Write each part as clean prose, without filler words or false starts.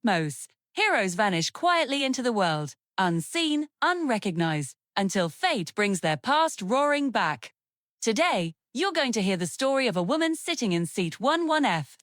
Most heroes vanish quietly into the world, unseen, unrecognized, until fate brings their past roaring back. Today, you're going to hear the story of a woman sitting in seat 11F.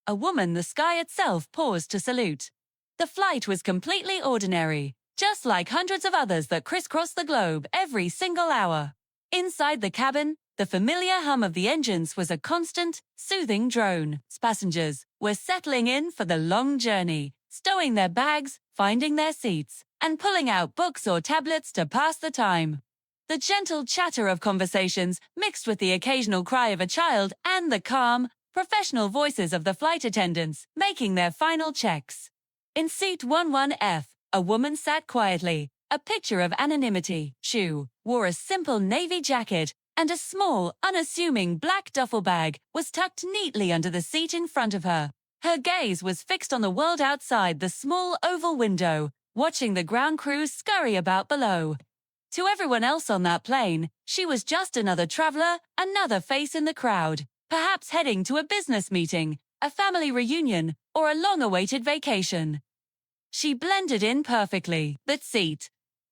A woman the sky itself paused to salute. The flight was completely ordinary, just like hundreds of others that crisscross the globe every single hour. Inside the cabin, the familiar hum of the engines was a constant, soothing drone. Passengers were settling in for the long journey, stowing their bags, finding their seats, and pulling out books or tablets to pass the time. The gentle chatter of conversations mixed with the occasional cry of a child and the calm, professional voices of the flight attendants making their final checks. In seat 11F, a woman sat quietly, a picture of anonymity. She wore a simple navy jacket, and a small, unassuming black duffel bag was tucked neatly under the seat in front of her. Her gaze was fixed on the world outside the small oval window, watching the ground crew scurry about below. To everyone else on that plane, she was just another traveler, another face in the crowd, perhaps heading to a business meeting, a family reunion, or a long-awaited vacation. She blended in perfectly. That seat,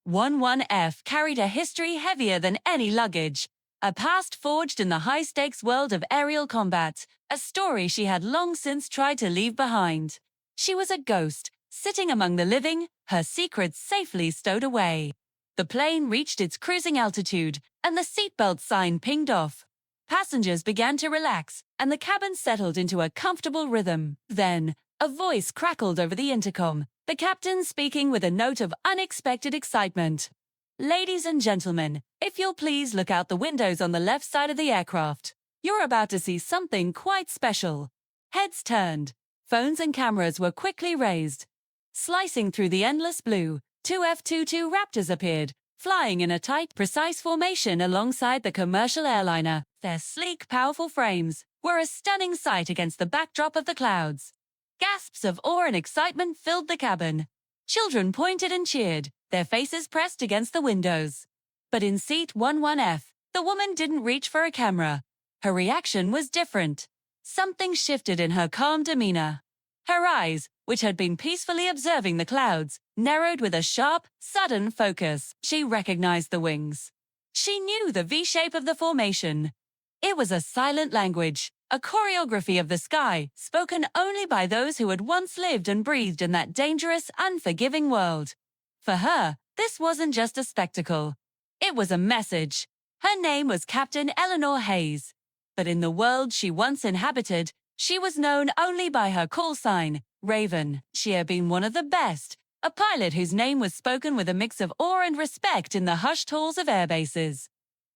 11F, carried a history heavier than any luggage, a past forged in the high-stakes world of aerial combat, a story she had long since tried to leave behind. She was a ghost, sitting among the living, her secrets safely stowed away. The plane reached its cruising altitude, and the seatbelt sign pinged off. Passengers began to relax, and the cabin settled into a comfortable rhythm. Then, a voice crackled over the intercom, the captain speaking with a note of unexpected excitement. "Ladies and gentlemen, if you'll please look out the windows on the left side of the aircraft. You're about to see something quite special." Heads turned. Phones and cameras were quickly raised. Slicing through the endless blue, two F-22 Raptors appeared, flying in a tight, precise formation alongside the commercial airliner. Their sleek, powerful frames were a stunning sight against the backdrop of the clouds. Gasps of awe and excitement filled the cabin. Children pointed and cheered, their faces pressed against the windows. But in seat 11F, the woman didn't reach for a camera. Her reaction was different. Something shifted in her calm demeanor. Her eyes, which had been peacefully observing the clouds, narrowed with a sharp, sudden focus. She recognized the wings. She knew the V-shape of the formation. It was a silent language, a choreography of the sky, spoken only by those who had once lived and breathed in that dangerous, unforgiving world. For her, this wasn't just a spectacle. It was a message. Her name was Captain Eleanor Hayes. But in the world she once inhabited, she was known only by her call sign, Raven. She had been one of the best, a pilot whose name was spoken with a mix of awe and respect in the hushed halls of airbases.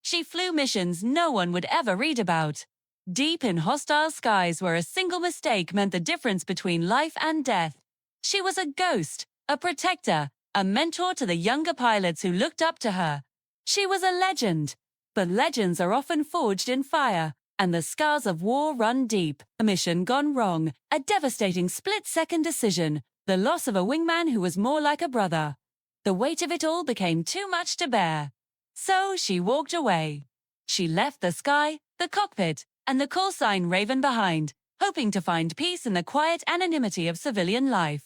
She flew missions no one would ever read about, deep in hostile skies where a single mistake meant the difference between life and death. She was a ghost, a protector, a mentor to the younger pilots who looked up to her. She was a legend, but legends are often forged in fire, and the scars of war run deep. A mission gone wrong, a devastating split-second decision, the loss of a wingman who was more like a brother. The weight of it all became too much to bear. So she walked away. She left the sky, the cockpit, and the call sign Raven behind, hoping to find peace in the quiet anonymity of civilian life.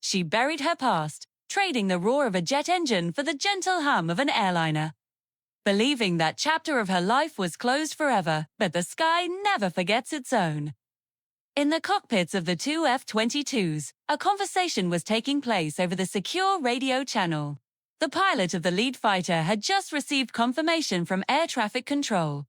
She buried her past, trading the roar of a jet engine for the gentle hum of an airliner. Believing that chapter of her life was closed forever, but the sky never forgets its own. In the cockpits of the two F-22s, a conversation was taking place over the secure radio channel. The pilot of the lead fighter had just received confirmation from air traffic control.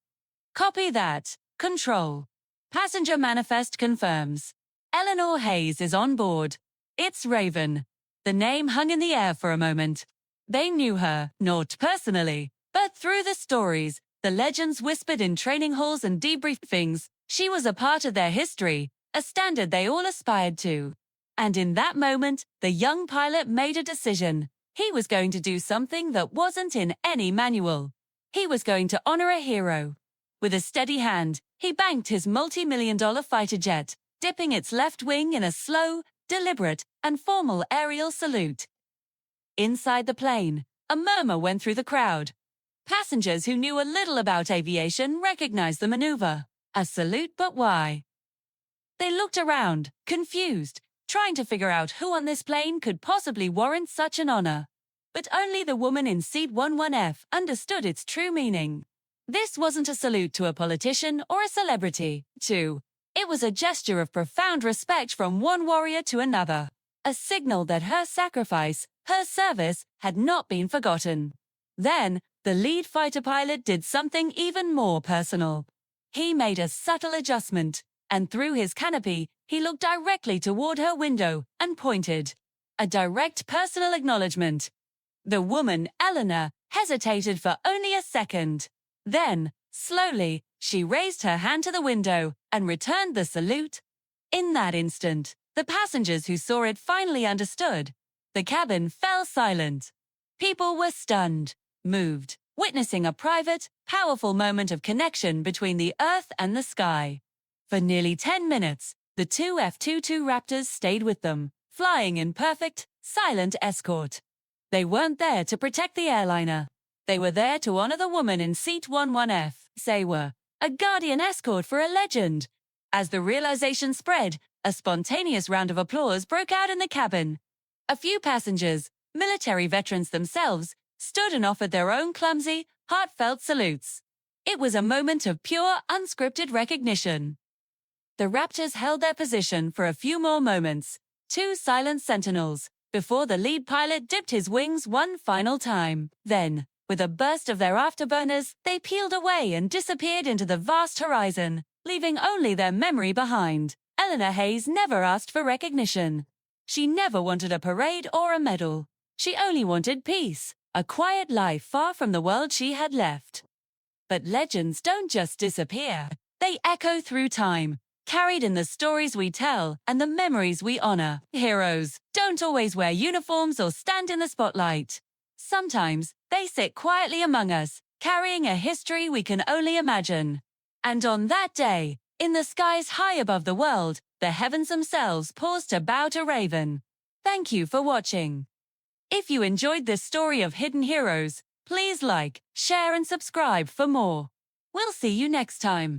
"Copy that. Control. Passenger manifest confirms. Eleanor Hayes is on board. It's Raven." The name hung in the air for a moment. They knew her, not personally, but through the stories, the legends whispered in training halls and debriefings. She was a part of their history, a standard they all aspired to. And in that moment, the young pilot made a decision. He was going to do something that wasn't in any manual. He was going to honor a hero. With a steady hand, he banked his multi-million-dollar fighter jet, dipping its left wing in a slow, deliberate, and formal aerial salute. Inside the plane, a murmur went through the crowd. Passengers who knew a little about aviation recognized the maneuver. A salute, but why? They looked around, confused, trying to figure out who on this plane could possibly warrant such an honor. But only the woman in seat 11F understood its true meaning. This wasn't a salute to a politician or a celebrity, too. It was a gesture of profound respect from one warrior to another. A signal that her sacrifice, her service, had not been forgotten. Then, the lead fighter pilot did something even more personal. He made a subtle adjustment, and through his canopy, he looked directly toward her window and pointed. A direct personal acknowledgement. The woman, Eleanor, hesitated for only a second. Then, slowly, she raised her hand to the window and returned the salute. In that instant, the passengers who saw it finally understood. The cabin fell silent. People were stunned, moved, witnessing a private, powerful moment of connection between the earth and the sky. For nearly 10 minutes, the two F-22 Raptors stayed with them, flying in perfect, silent escort. They weren't there to protect the airliner. They were there to honor the woman in seat 11F. They were a guardian escort for a legend. As the realization spread, a spontaneous round of applause broke out in the cabin. A few passengers, military veterans themselves, stood and offered their own clumsy, heartfelt salutes. It was a moment of pure, unscripted recognition. The Raptors held their position for a few more moments, two silent sentinels, before the lead pilot dipped his wings one final time. Then, with a burst of their afterburners, they peeled away and disappeared into the vast horizon, leaving only their memory behind. Eleanor Hayes never asked for recognition. She never wanted a parade or a medal. She only wanted peace, a quiet life far from the world she had left. But legends don't just disappear. They echo through time, carried in the stories we tell and the memories we honor. Heroes don't always wear uniforms or stand in the spotlight. Sometimes, they sit quietly among us, carrying a history we can only imagine. And on that day, in the skies high above the world, the heavens themselves pause to bow to Raven. Thank you for watching. If you enjoyed this story of hidden heroes, please like, share and subscribe for more. We'll see you next time.